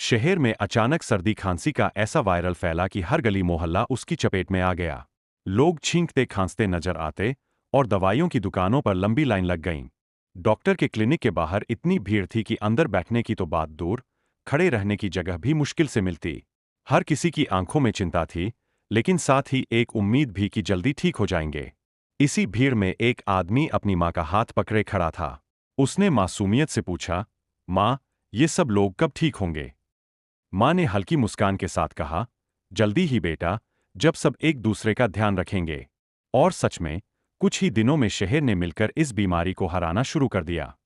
शहर में अचानक सर्दी खांसी का ऐसा वायरल फैला कि हर गली मोहल्ला उसकी चपेट में आ गया। लोग छींकते खांसते नजर आते और दवाइयों की दुकानों पर लंबी लाइन लग गई। डॉक्टर के क्लिनिक के बाहर इतनी भीड़ थी कि अंदर बैठने की तो बात दूर, खड़े रहने की जगह भी मुश्किल से मिलती। हर किसी की आंखों में चिंता थी, लेकिन साथ ही एक उम्मीद भी कि जल्दी ठीक हो जाएंगे। इसी भीड़ में एक आदमी अपनी माँ का हाथ पकड़े खड़ा था। उसने मासूमियत से पूछा, माँ, ये सब लोग कब ठीक होंगे? माँ ने हल्की मुस्कान के साथ कहा, जल्दी ही बेटा, जब सब एक दूसरे का ध्यान रखेंगे। और सच में, कुछ ही दिनों में शहर ने मिलकर इस बीमारी को हराना शुरू कर दिया।